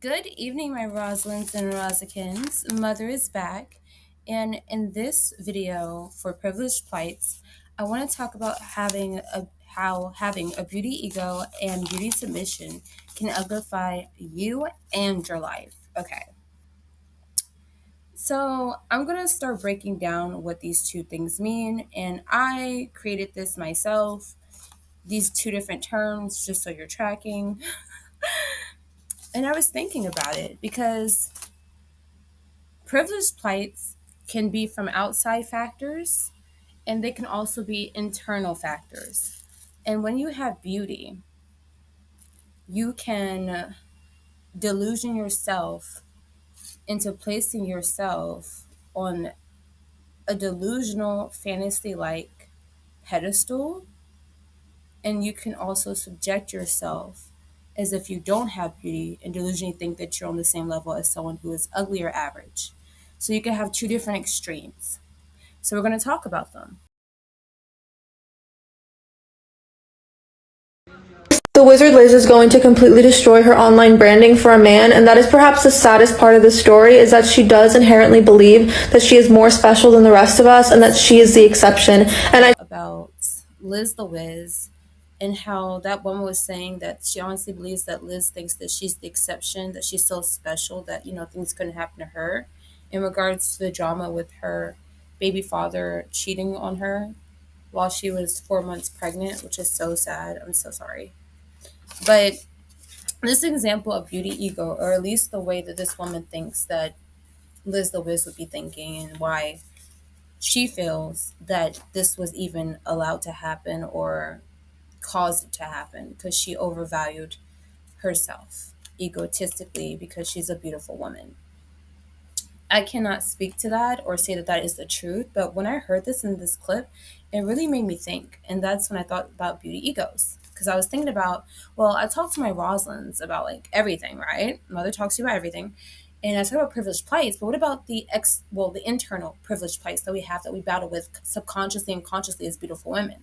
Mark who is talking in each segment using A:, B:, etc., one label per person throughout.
A: Good evening, my Rosalynds and Rosikins. Mother is back, and in this video for Privileged Plights, I want to talk about how having a beauty ego and beauty submission can uglify you and your life. Okay, so I'm gonna start breaking down what these two things mean, and I created this myself. These two different terms, just so you're tracking. And I was thinking about it because privileged plights can be from outside factors and they can also be internal factors. And when you have beauty, you can delusion yourself into placing yourself on a delusional fantasy like pedestal. And you can also subject yourself as if you don't have beauty and delusionally think that you're on the same level as someone who is ugly or average. So you can have two different extremes. So we're going to talk about them.
B: The wizard Liz is going to completely destroy her online branding for a man, and that is perhaps the saddest part of the story, is that she does inherently believe that she is more special than the rest of us and that she is the exception. And I
A: About Liz the Wiz and how that woman was saying that she honestly believes that Liz thinks that she's the exception, that she's so special that, things couldn't happen to her in regards to the drama with her baby father cheating on her while she was 4 months pregnant, which is so sad. I'm so sorry. But this example of beauty ego, or at least the way that this woman thinks that Liz the Wiz would be thinking, and why she feels that this was even allowed to happen or caused it to happen, because she overvalued herself egotistically because she's a beautiful woman. I cannot speak to that or say that that is the truth, but when I heard this in this clip, it really made me think. And that's when I thought about beauty egos. Because I was thinking about, well, I talked to my Roslins about like everything, right? Mother talks to you about everything. And I talk about privileged plights, but what about the internal privileged plights that we have, that we battle with subconsciously and consciously as beautiful women?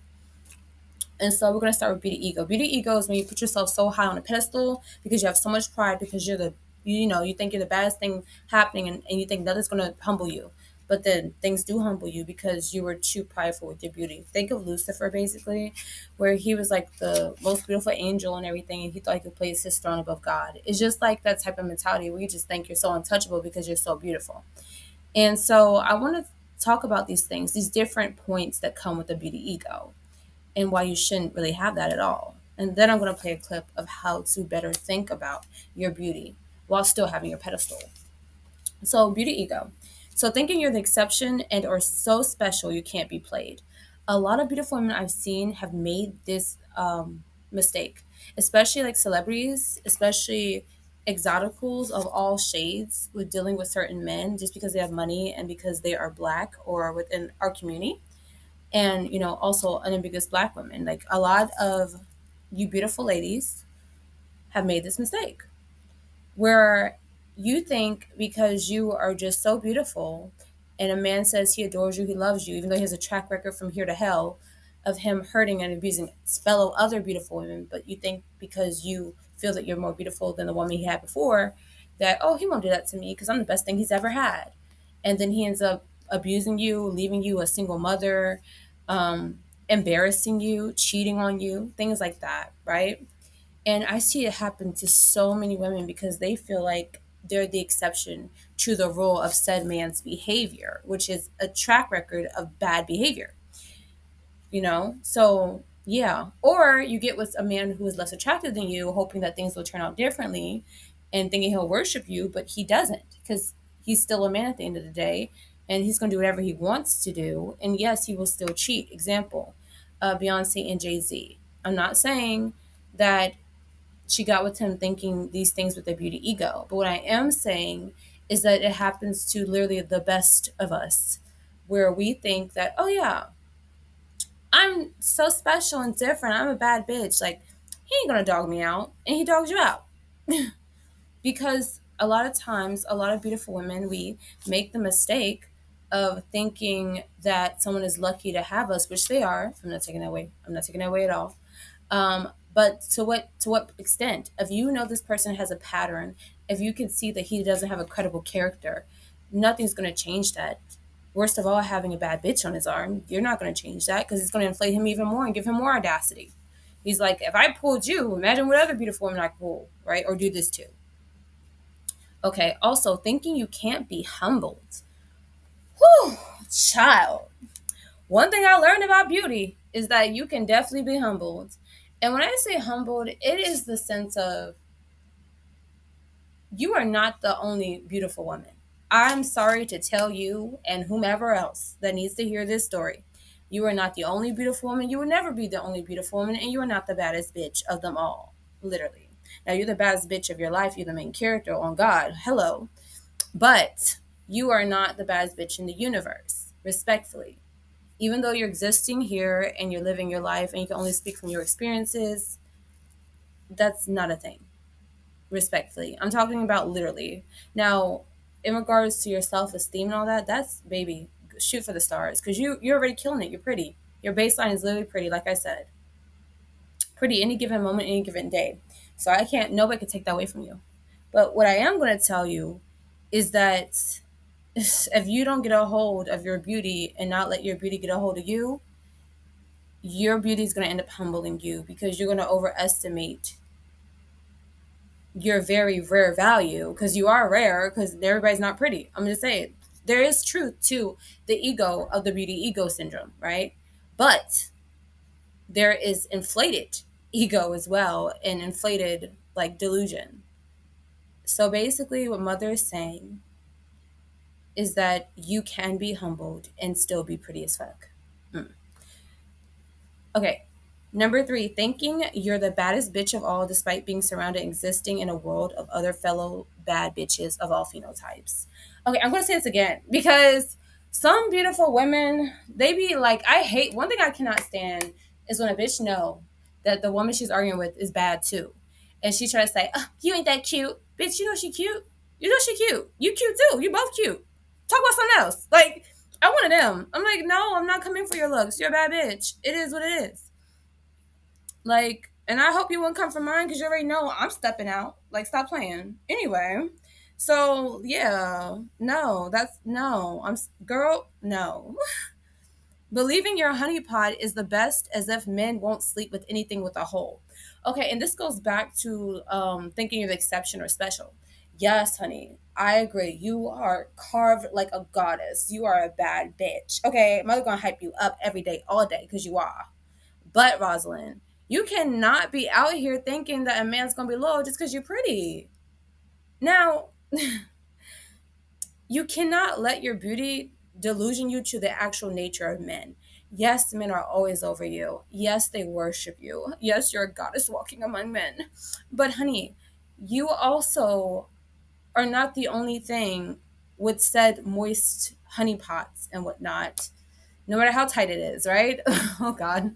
A: And so we're going to start with beauty ego. Beauty ego is when you put yourself so high on a pedestal because you have so much pride, because you think you're the baddest thing happening, and you think nothing's going to humble you. But then things do humble you because you were too prideful with your beauty. Think of Lucifer, basically, where he was like the most beautiful angel and everything, and he thought he could place his throne above God. It's just like that type of mentality where you just think you're so untouchable because you're so beautiful. And so I want to talk about these things, these different points that come with the beauty ego, and why you shouldn't really have that at all. And then I'm going to play a clip of how to better think about your beauty while still having your pedestal. So, beauty ego. So, thinking you're the exception and or so special you can't be played. A lot of beautiful women I've seen have made this mistake, especially like celebrities, especially exoticals of all shades, with dealing with certain men just because they have money and because they are black or within our community. And also unambiguous black women, like a lot of you beautiful ladies have made this mistake where you think because you are just so beautiful and a man says he adores you, he loves you, even though he has a track record from here to hell of him hurting and abusing fellow other beautiful women, but you think because you feel that you're more beautiful than the woman he had before, that, oh, he won't do that to me because I'm the best thing he's ever had. And then he ends up abusing you, leaving you a single mother, embarrassing you, cheating on you, things like that, right? And I see it happen to so many women because they feel like they're the exception to the rule of said man's behavior, which is a track record of bad behavior. So yeah. Or you get with a man who is less attractive than you, hoping that things will turn out differently and thinking he'll worship you, but he doesn't, because he's still a man at the end of the day, and he's going to do whatever he wants to do. And yes, he will still cheat. Example, Beyonce and Jay-Z. I'm not saying that she got with him thinking these things with a beauty ego. But what I am saying is that it happens to literally the best of us, where we think that, oh yeah, I'm so special and different. I'm a bad bitch. Like, he ain't gonna dog me out. And he dogs you out. Because a lot of times, a lot of beautiful women, we make the mistake of thinking that someone is lucky to have us, which they are. I'm not taking that away. I'm not taking that away at all. Um, But to what extent? If you know this person has a pattern, if you can see that he doesn't have a credible character, nothing's going to change that. Worst of all, having a bad bitch on his arm, you're not going to change that because it's going to inflate him even more and give him more audacity. He's like, if I pulled you, imagine what other beautiful woman I could pull, right? Or do this to. Okay, also, thinking you can't be humbled. Whew, child. One thing I learned about beauty is that you can definitely be humbled. And when I say humbled, it is the sense of you are not the only beautiful woman. I'm sorry to tell you and whomever else that needs to hear this story. You are not the only beautiful woman. You will never be the only beautiful woman, and you are not the baddest bitch of them all. Literally. Now, you're the baddest bitch of your life. You're the main character on God. Hello. But you are not the baddest bitch in the universe, respectfully. Even though you're existing here and you're living your life and you can only speak from your experiences, that's not a thing, respectfully. I'm talking about literally. Now, in regards to your self esteem and all that, that's baby, shoot for the stars because you're already killing it. You're pretty. Your baseline is literally pretty, like I said. Pretty any given moment, any given day. So I can't, nobody can take that away from you. But what I am going to tell you is that if you don't get a hold of your beauty and not let your beauty get a hold of you, your beauty is going to end up humbling you because you're going to overestimate your very rare value because you are rare because everybody's not pretty. I'm just saying there is truth to the ego of the beauty ego syndrome, right? But there is inflated ego as well and inflated like delusion. So basically, what Mother is saying is that you can be humbled and still be pretty as fuck. Mm. Okay. Number three, thinking you're the baddest bitch of all despite being surrounded and existing in a world of other fellow bad bitches of all phenotypes. Okay, I'm gonna say this again because some beautiful women, they be like, I hate one thing I cannot stand is when a bitch know that the woman she's arguing with is bad too. And she tries to say, oh, you ain't that cute. Bitch, you know she cute. You know she cute. You cute too. You both cute. Talk about something else. Like, I wanted them. I'm like, no, I'm not coming for your looks. You're a bad bitch. It is what it is. Like, and I hope you won't come for mine because you already know I'm stepping out. Like, stop playing. Anyway, so yeah, no, that's no. Girl, no. Believing your honeypot is the best as if men won't sleep with anything with a hole. Okay, and this goes back to thinking you're the exception or special. Yes, honey, I agree. You are carved like a goddess. You are a bad bitch. Okay, mother gonna hype you up every day, all day, because you are. But Rosalind, you cannot be out here thinking that a man's gonna be loyal just because you're pretty. Now, you cannot let your beauty delusion you to the actual nature of men. Yes, men are always over you. Yes, they worship you. Yes, you're a goddess walking among men. But honey, you also are not the only thing with said moist honey pots and whatnot, no matter how tight it is, right? Oh God.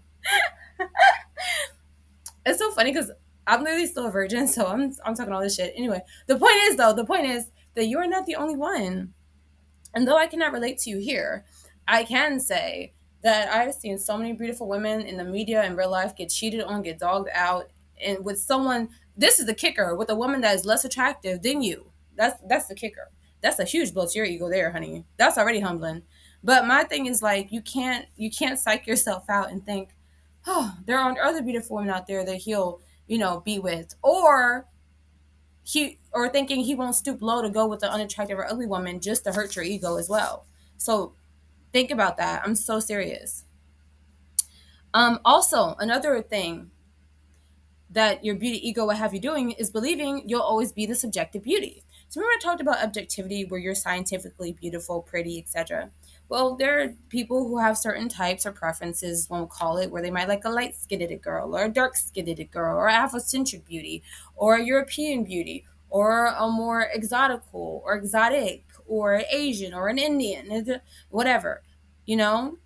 A: It's so funny because I'm literally still a virgin, so I'm talking all this shit. Anyway, the point is that you are not the only one. And though I cannot relate to you here, I can say that I've seen so many beautiful women in the media and real life get cheated on, get dogged out, and with someone. This is the kicker with a woman that is less attractive than you. That's the kicker. That's a huge blow to your ego there, honey. That's already humbling. But my thing is like you can't psych yourself out and think, oh, there are other beautiful women out there that he'll be with, or thinking he won't stoop low to go with an unattractive or ugly woman just to hurt your ego as well. So think about that. I'm so serious. Also, another thing that your beauty ego will have you doing is believing you'll always be the subjective beauty. So remember I talked about objectivity where you're scientifically beautiful, pretty, etc. Well, there are people who have certain types or preferences, one would call it, where they might like a light-skinned girl or a dark-skinned girl or Afrocentric beauty or a European beauty or a more exotical or exotic or Asian or an Indian, whatever, you know?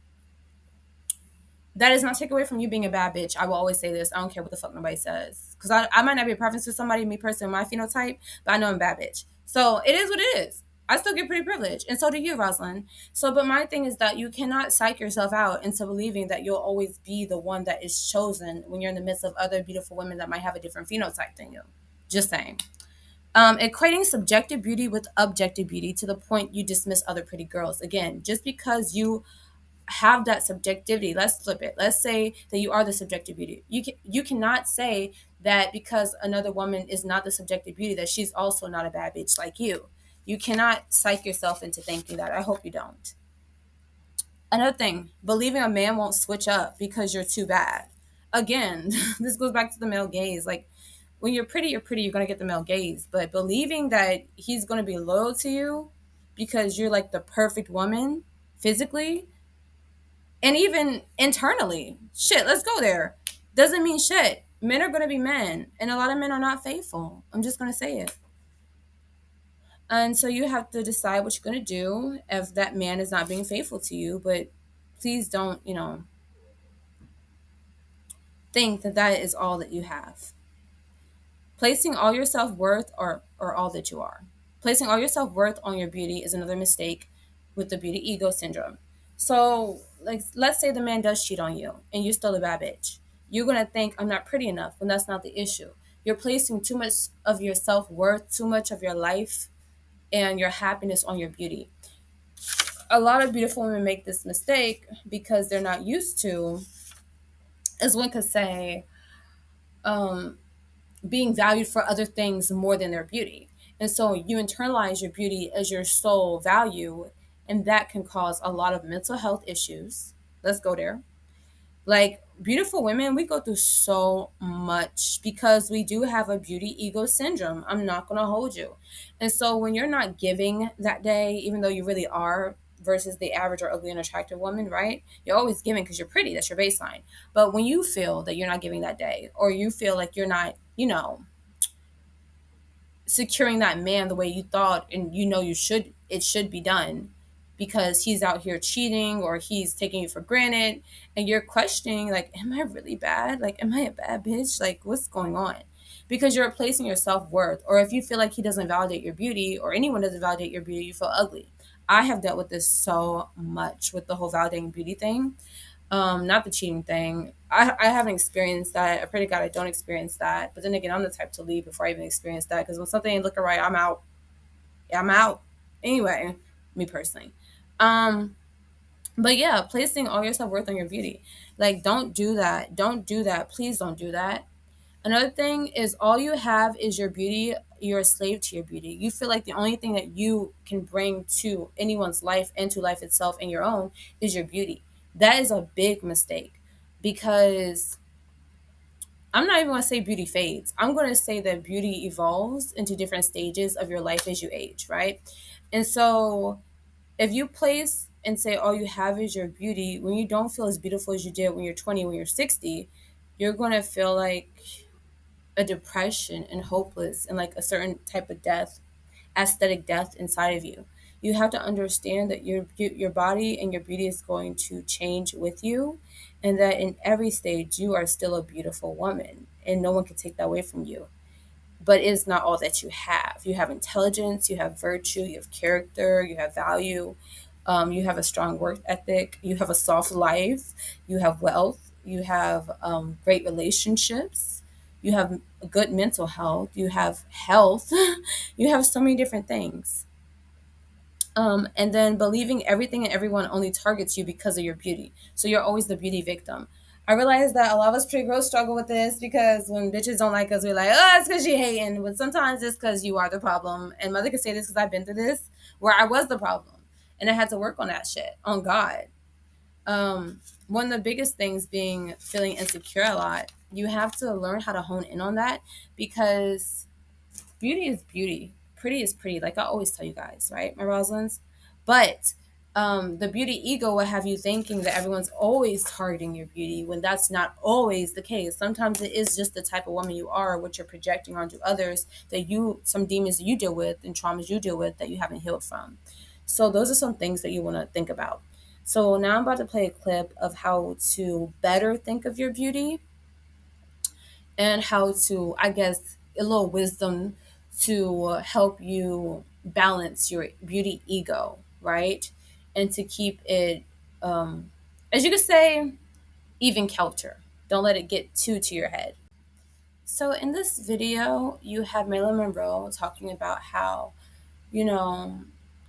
A: That does not take away from you being a bad bitch. I will always say this. I don't care what the fuck nobody says. Because I might not be a preference for somebody, me personally, my phenotype, but I know I'm a bad bitch. So it is what it is. I still get pretty privileged, and so do you, Rosalind. So, but my thing is that you cannot psych yourself out into believing that you'll always be the one that is chosen when you're in the midst of other beautiful women that might have a different phenotype than you. Just saying. Equating subjective beauty with objective beauty to the point you dismiss other pretty girls. Again, just because you have that subjectivity, let's flip it. Let's say that you are the subjective beauty. You cannot say that because another woman is not the subjective beauty that she's also not a bad bitch like you. You cannot psych yourself into thinking that. I hope you don't. Another thing, believing a man won't switch up because you're too bad. Again, this goes back to the male gaze. Like, when you're pretty, you're going to get the male gaze. But believing that he's going to be loyal to you because you're like the perfect woman physically and even internally, shit, let's go there. Doesn't mean shit. Men are going to be men, and a lot of men are not faithful. I'm just going to say it. And so you have to decide what you're going to do if that man is not being faithful to you. But please don't, think that that is all that you have. Placing all your self worth or all that you are. Placing all your self worth on your beauty is another mistake with the beauty ego syndrome. So, like, let's say the man does cheat on you and you're still a bad bitch. You're going to think, I'm not pretty enough, when that's not the issue. You're placing too much of your self worth, too much of your life, and your happiness on your beauty. A lot of beautiful women make this mistake because they're not used to, as one could say, um, being valued for other things more than their beauty. And so you internalize your beauty as your sole value, and that can cause a lot of mental health issues. Let's go there. Like, beautiful women, we go through so much because we do have a beauty ego syndrome. I'm not going to hold you. And so when you're not giving that day, even though you really are, versus the average or ugly and attractive woman, right? You're always giving because you're pretty. That's your baseline. But when you feel that you're not giving that day, or you feel like you're not, securing that man the way you thought and you should, it should be done, because he's out here cheating or he's taking you for granted, and you're questioning, like, am I really bad? Like, am I a bad bitch? Like, what's going on? Because you're replacing your self-worth. Or if you feel like he doesn't validate your beauty, or anyone doesn't validate your beauty, you feel ugly. I have dealt with this so much with the whole validating beauty thing. Not the cheating thing. I haven't experienced that. I pray to God I don't experience that. But then again, I'm the type to leave before I even experience that, because when something ain't looking right, I'm out. Yeah, I'm out. Anyway, me personally. Um, but yeah, placing all your self worth on your beauty. Like, don't do that. Don't do that. Please don't do that. Another thing is, all you have is your beauty. You're a slave to your beauty. You feel like the only thing that you can bring to anyone's life and to life itself and your own is your beauty. That is a big mistake, because I'm not even going to say beauty fades. I'm going to say that beauty evolves into different stages of your life as you age, right? And so if you place and say all you have is your beauty, when you don't feel as beautiful as you did when you're 20, when you're 60, you're going to feel like a depression and hopeless and like a certain type of death, aesthetic death inside of you. You have to understand that your body and your beauty is going to change with you, and that in every stage you are still a beautiful woman, and no one can take that away from you. But it's not all that you have. You have intelligence, you have virtue, you have character, you have value, you have a strong work ethic, you have a soft life, you have wealth, you have great relationships, you have good mental health, you have health, you have so many different things. And then believing everything and everyone only targets you because of your beauty. So you're always the beauty victim. I realize that a lot of us pretty girls struggle with this, because when bitches don't like us, we're like, oh, it's because she hating. But sometimes it's because you are the problem. And mother could say this because I've been through this, where I was the problem. And I had to work on that shit, on God. One of the biggest things being feeling insecure a lot. You have to learn how to hone in on that, because beauty is beauty. Pretty is pretty. Like I always tell you guys, right, my Rosalynds? But the beauty ego will have you thinking that everyone's always targeting your beauty, when that's not always the case. Sometimes it is just the type of woman you are, what you're projecting onto others, that some demons that you deal with and traumas you deal with that you haven't healed from. So those are some things that you want to think about. So now I'm about to play a clip of how to better think of your beauty, and how to, I guess, a little wisdom to help you balance your beauty ego, right? And to keep it, as you could say, even kelter. Don't let it get too to your head. So in this video, you have Marilyn Monroe talking about how, you know,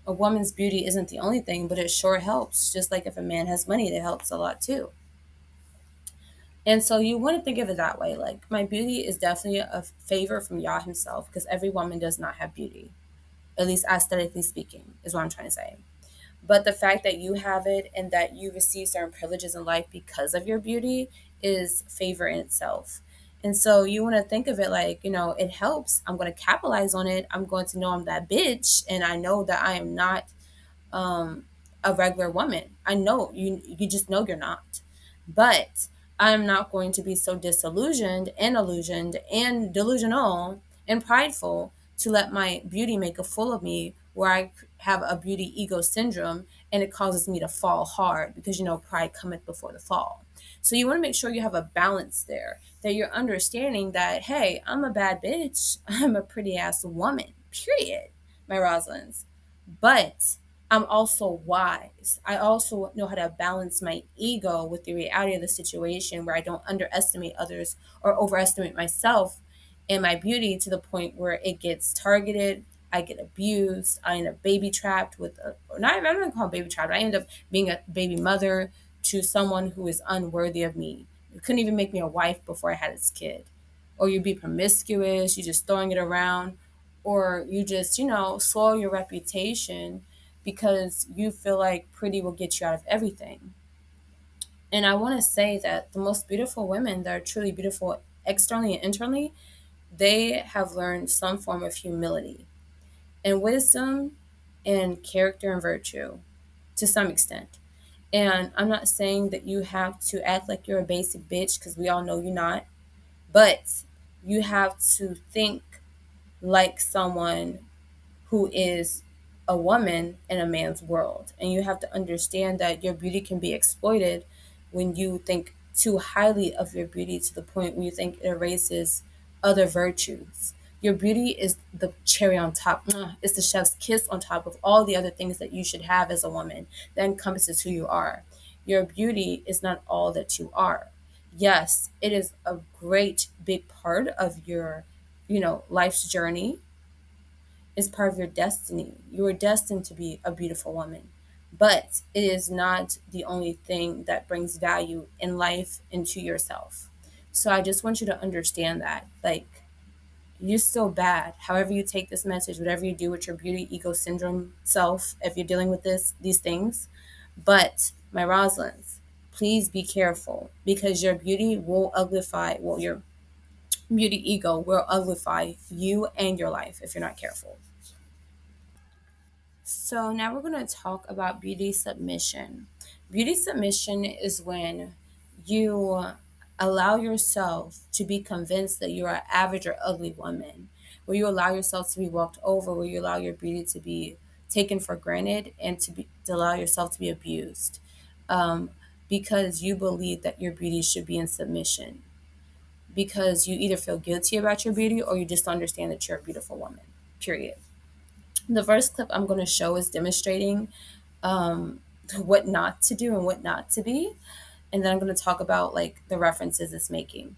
A: a woman's beauty isn't the only thing, but it sure helps. Just like if a man has money, it helps a lot too. And so you want to think of it that way. Like, my beauty is definitely a favor from Yah himself, because every woman does not have beauty, at least aesthetically speaking, is what I'm trying to say. But the fact that you have it and that you receive certain privileges in life because of your beauty is favor in itself. And so you want to think of it like, it helps. I'm going to capitalize on it. I'm going to know I'm that bitch. And I know that I am not um, a regular woman. I know you just know you're not. But I'm not going to be so disillusioned and illusioned and delusional and prideful to let my beauty make a fool of me, where I have a beauty ego syndrome and it causes me to fall hard, because pride cometh before the fall. So you want to make sure you have a balance there, that you're understanding that, hey, I'm a bad bitch. I'm a pretty ass woman, period, my Rosalynds. But I'm also wise. I also know how to balance my ego with the reality of the situation, where I don't underestimate others or overestimate myself and my beauty to the point where it gets targeted. I get abused. I end up baby trapped with not even, I'm not call it baby trapped. I end up being a baby mother to someone who is unworthy of me. You couldn't even make me a wife before I had this kid. Or you'd be promiscuous, you just throwing it around, or you just, soil your reputation because you feel like pretty will get you out of everything. And I want to say that the most beautiful women that are truly beautiful externally and internally, they have learned some form of humility and wisdom and character and virtue to some extent. And I'm not saying that you have to act like you're a basic bitch, because we all know you're not, but you have to think like someone who is a woman in a man's world. And you have to understand that your beauty can be exploited when you think too highly of your beauty to the point where you think it erases other virtues. Your beauty is the cherry on top. It's the chef's kiss on top of all the other things that you should have as a woman that encompasses who you are. Your beauty is not all that you are. Yes, it is a great big part of your, life's journey, is part of your destiny. You are destined to be a beautiful woman, but it is not the only thing that brings value in life into yourself. So I just want you to understand that, like, you're still bad. However you take this message, whatever you do with your beauty ego syndrome self, if you're dealing with these things, but my Rosalynds, please be careful, because your beauty will uglify. Well, your beauty ego will uglify you and your life if you're not careful. So now we're going to talk about beauty submission. Beauty submission is when you allow yourself to be convinced that you're an average or ugly woman, where you allow yourself to be walked over, where you allow your beauty to be taken for granted, and to allow yourself to be abused, um, because you believe that your beauty should be in submission, because you either feel guilty about your beauty or you just understand that you're a beautiful woman, period. The first clip I'm going to show is demonstrating what not to do and what not to be. And then I'm going to talk about like the references it's making.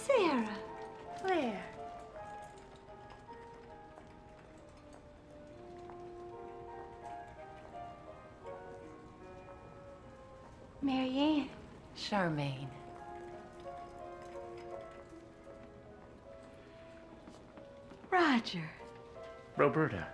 C: Sarah, where? Marianne.
D: Charmaine.
C: Roger.
E: Roberta.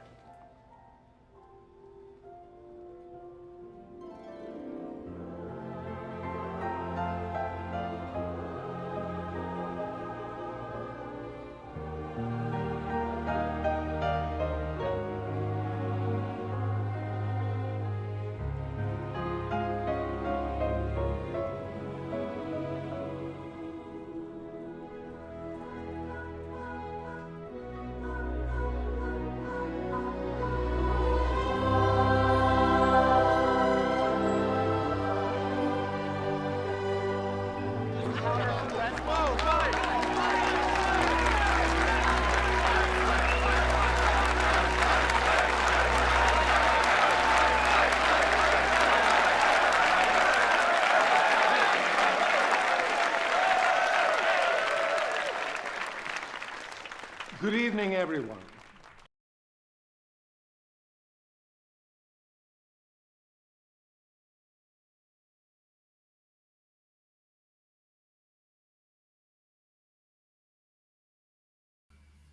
D: Good evening, everyone.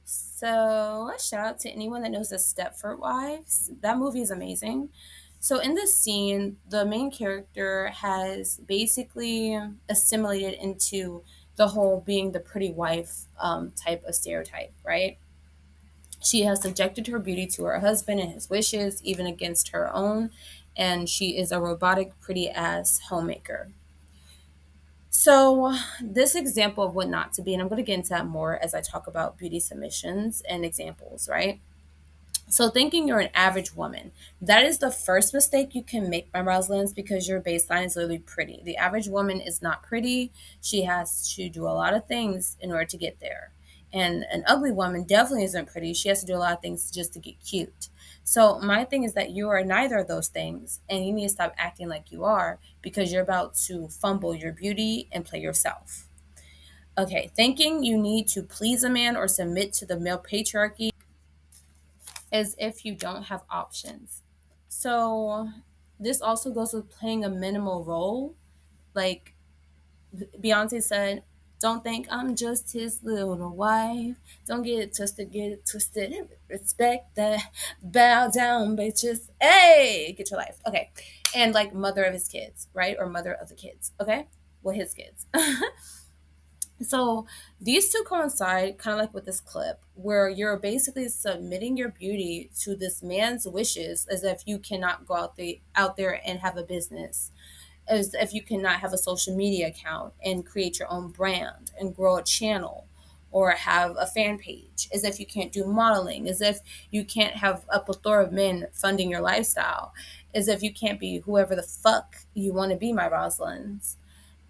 A: So, shout out to anyone that knows the Stepford Wives. That movie is amazing. So, in this scene, the main character has basically assimilated into the whole being the pretty wife type of stereotype, right? She has subjected her beauty to her husband and his wishes, even against her own, and she is a robotic, pretty ass homemaker. So, this example of what not to be, and I'm going to get into that more as I talk about beauty submissions and examples, right? So thinking you're an average woman, that is the first mistake you can make, my Rosalynds, because your baseline is literally pretty. The average woman is not pretty. She has to do a lot of things in order to get there. And an ugly woman definitely isn't pretty. She has to do a lot of things just to get cute. So my thing is that you are neither of those things, and you need to stop acting like you are because you're about to fumble your beauty and play yourself. Okay, thinking you need to please a man or submit to the male patriarchy as if you don't have options. So this also goes with playing a minimal role. Like Beyonce said, don't think I'm just his little wife. Don't get it twisted, get it twisted. Respect that. Bow down, bitches. Hey, get your life. Okay. And like mother of his kids, right? Or mother of the kids. Okay. Well, his kids. So these two coincide kind of like with this clip where you're basically submitting your beauty to this man's wishes as if you cannot go out there and have a business, as if you cannot have a social media account and create your own brand and grow a channel or have a fan page, as if you can't do modeling, as if you can't have a plethora of men funding your lifestyle, as if you can't be whoever the fuck you want to be, my Rosalynds.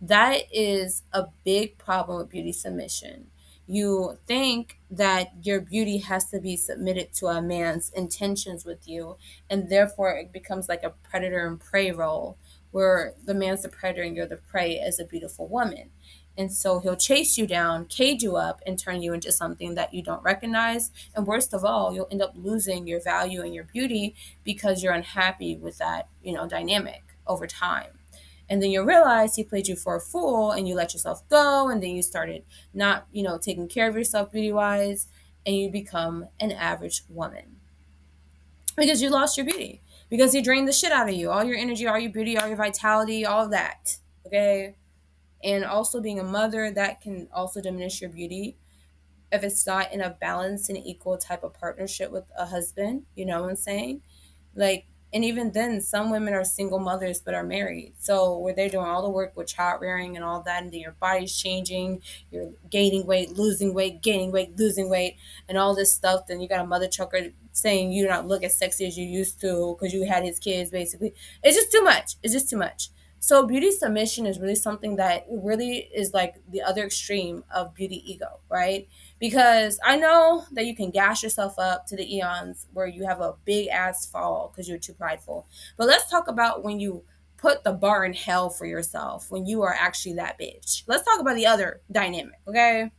A: That is a big problem with beauty submission. You think that your beauty has to be submitted to a man's intentions with you, and therefore it becomes like a predator and prey role where the man's the predator and you're the prey as a beautiful woman. And so he'll chase you down, cage you up, and turn you into something that you don't recognize. And worst of all, you'll end up losing your value and your beauty because you're unhappy with that, dynamic over time. And then you realize he played you for a fool and you let yourself go. And then you started not, taking care of yourself beauty wise, and you become an average woman because you lost your beauty, because he drained the shit out of you, all your energy, all your beauty, all your vitality, all of that. Okay. And also being a mother, that can also diminish your beauty if it's not in a balanced and equal type of partnership with a husband. You know what I'm saying? Like, and even then, some women are single mothers but are married. So where they're doing all the work with child rearing and all that, and then your body's changing, you're gaining weight, losing weight, gaining weight, losing weight, and all this stuff. Then you got a mother trucker saying you don't look as sexy as you used to because you had his kids. Basically, it's just too much. It's just too much. So beauty submission is really something that really is like the other extreme of beauty ego, right? Because I know that you can gash yourself up to the eons where you have a big ass fall because you're too prideful. But let's talk about when you put the bar in hell for yourself, when you are actually that bitch. Let's talk about the other dynamic, okay?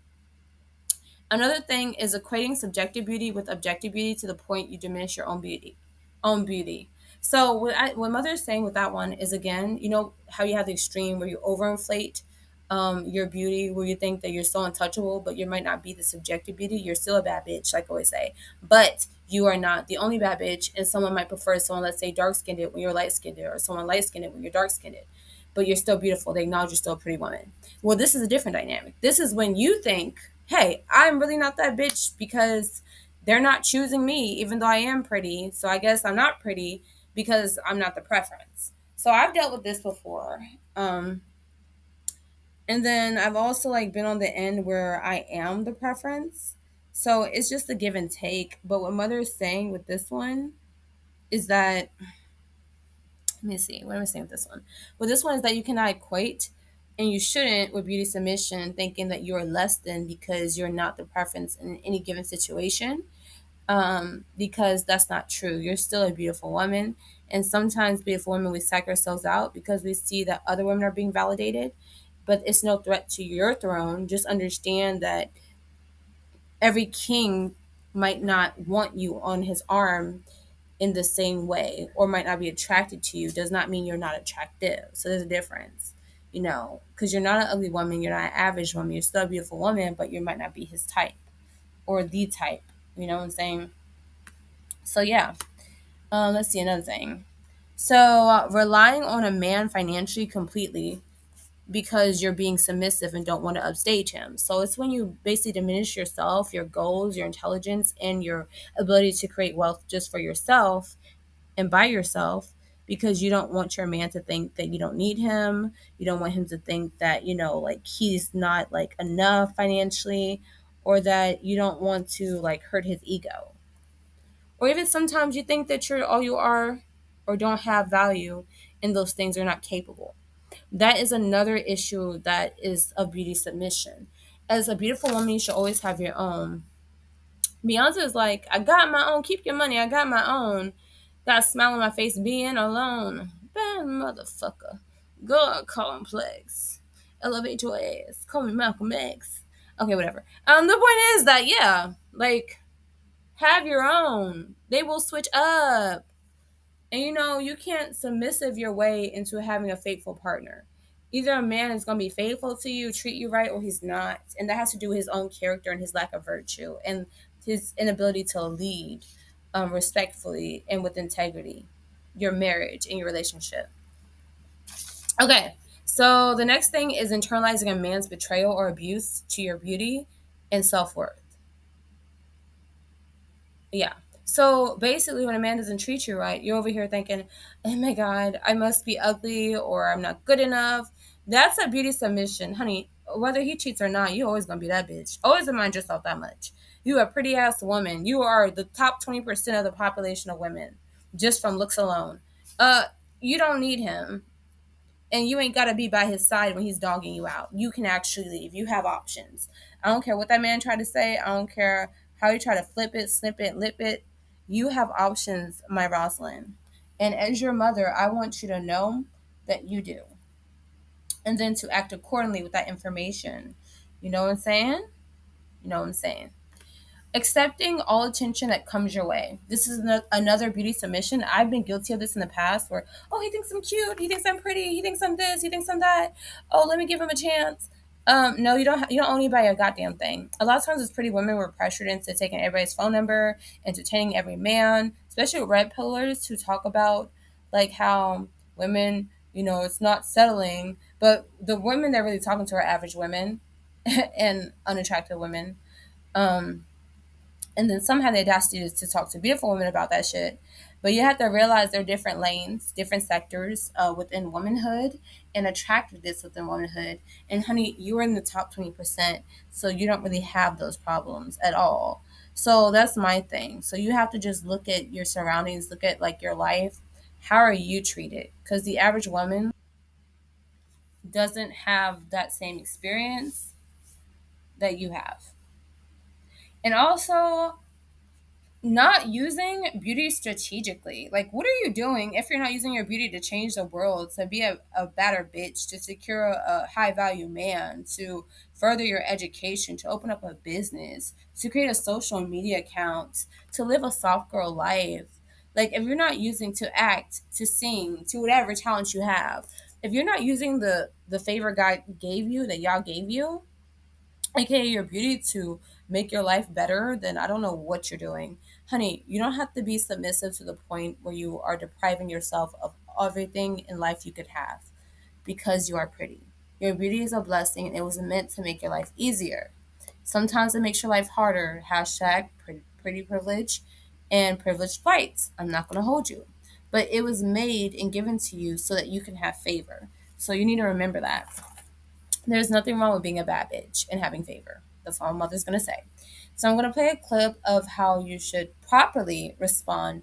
A: Another thing is equating subjective beauty with objective beauty to the point you diminish your own beauty. So what mother is saying with that one is, again, how you have the extreme where you overinflate your beauty, where you think that you're so untouchable, but you might not be the subjective beauty. You're still a bad bitch, like I always say, but you are not the only bad bitch. And someone might prefer someone, let's say, dark skinned when you're light skinned, or someone light skinned when you're dark skinned, but you're still beautiful. They acknowledge you're still a pretty woman. Well, this is a different dynamic. This is when you think, hey, I'm really not that bitch because they're not choosing me, even though I am pretty. So I guess I'm not pretty because I'm not the preference. So I've dealt with this before. And then I've also like been on the end where I am the preference. So it's just a give and take. But what mother is saying with this one is that, let me see, what am I saying with this one? Well, this one is that you cannot equate, and you shouldn't, with beauty submission, thinking that you're less than because you're not the preference in any given situation. Because that's not true. You're still a beautiful woman. And sometimes, beautiful women, we psych ourselves out because we see that other women are being validated. But it's no threat to your throne. Just understand that every king might not want you on his arm in the same way, or might not be attracted to you, does not mean you're not attractive. So there's a difference, because you're not an ugly woman, you're not an average woman, you're still a beautiful woman, but you might not be his type or the type. You know what I'm saying? So yeah. Let's see another thing. So relying on a man financially completely because you're being submissive and don't want to upstage him. So it's when you basically diminish yourself, your goals, your intelligence, and your ability to create wealth just for yourself and by yourself, because you don't want your man to think that you don't need him. You don't want him to think that, like he's not like enough financially, or that you don't want to like hurt his ego. Or even sometimes you think that you're all you are or don't have value, and those things are not capable. That is another issue that is a beauty submission. As a beautiful woman, you should always have your own. Beyonce is like, I got my own. Keep your money. I got my own. Got a smile on my face being alone. Bad motherfucker. God complex. Elevate your ass. Call me Malcolm X. Okay, whatever. The point is that, yeah, like, have your own. They will switch up. And you can't submissive your way into having a faithful partner. Either a man is going to be faithful to you, treat you right, or he's not. And that has to do with his own character and his lack of virtue and his inability to lead respectfully and with integrity your marriage and your relationship. Okay, so the next thing is internalizing a man's betrayal or abuse to your beauty and self worth. Yeah. So basically, when a man doesn't treat you right, you're over here thinking, oh my God, I must be ugly or I'm not good enough. That's a beauty submission. Honey, whether he cheats or not, you always going to be that bitch. Always remind yourself that much. You a pretty ass woman. You are the top 20% of the population of women just from looks alone. Uh, you don't need him, and you ain't got to be by his side when he's dogging you out. You can actually leave. You have options. I don't care what that man tried to say. I don't care how you try to flip it, snip it, lip it. You have options, my Rosalind. And as your mother, I want you to know that you do. And then to act accordingly with that information. You know what I'm saying? You know what I'm saying? Accepting all attention that comes your way. This is another beauty submission. I've been guilty of this in the past where, oh, he thinks I'm cute. He thinks I'm pretty. He thinks I'm this. He thinks I'm that. Oh, let me give him a chance. No, you don't own anybody a goddamn thing. A lot of times, as pretty women, we're pressured into taking everybody's phone number, entertaining every man, especially with red pillars who talk about like how women, it's not settling, but the women they're really talking to are average women and unattractive women. Um, and then some have the audacity to talk to beautiful women about that shit. But you have to realize there are different lanes, different sectors within womanhood and attractiveness within womanhood. And honey, you are in the top 20%, so you don't really have those problems at all. So that's my thing. So you have to just look at your surroundings, look at like your life. How are you treated? Because the average woman doesn't have that same experience that you have. And also, not using beauty strategically. Like, what are you doing if you're not using your beauty to change the world, to be a better bitch, to secure a high value man, to further your education, to open up a business, to create a social media account, to live a soft girl life? Like, if you're not using to act, to sing, to whatever talent you have, if you're not using the favor God gave you, that y'all gave you, aka your beauty, to make your life better, then I don't know what you're doing. Honey, you don't have to be submissive to the point where you are depriving yourself of everything in life you could have because you are pretty. Your beauty is a blessing and it was meant to make your life easier. Sometimes it makes your life harder. Hashtag pretty privilege and privileged plights. I'm not going to hold you. But it was made and given to you so that you can have favor. So you need to remember that. There's nothing wrong with being a bad bitch and having favor. That's all mother's gonna say. So I'm gonna play a clip of how you should properly respond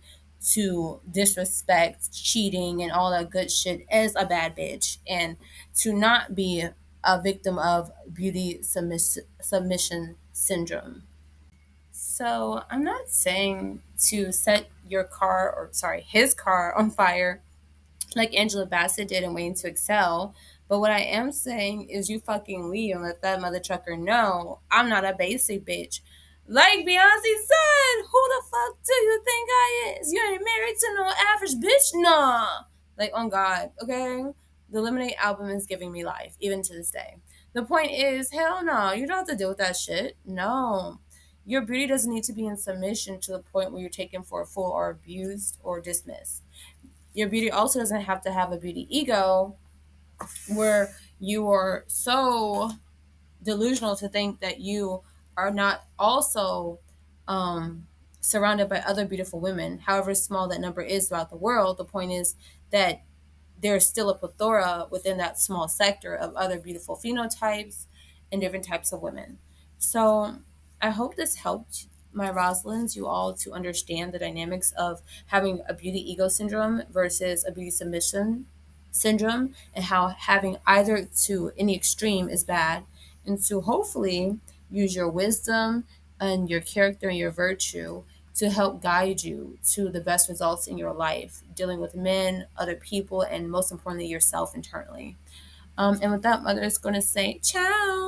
A: to disrespect, cheating, and all that good shit as a bad bitch, and to not be a victim of beauty submission syndrome. So I'm not saying to set your car, or sorry, his car on fire like Angela Bassett did in Waiting to Excel. But what I am saying is you fucking leave and let that mother trucker know I'm not a basic bitch. Like Beyonce said, who the fuck do you think I is? You ain't married to no average bitch? Nah. Like, on God, okay? The Lemonade album is giving me life, even to this day. The point is, hell no, you don't have to deal with that shit. No. Your beauty doesn't need to be in submission to the point where you're taken for a fool or abused or dismissed. Your beauty also doesn't have to have a beauty ego where you are so delusional to think that you are not also um, surrounded by other beautiful women, however small that number is throughout the world. The point is that there's still a plethora within that small sector of other beautiful phenotypes and different types of women. So I hope this helped my Rosalynds, you all, to understand the dynamics of having a beauty ego syndrome versus a beauty submission syndrome, and how having either to any extreme is bad, and to hopefully use your wisdom and your character and your virtue to help guide you to the best results in your life, dealing with men, other people, and most importantly, yourself internally. And with that, Mother is going to say, ciao.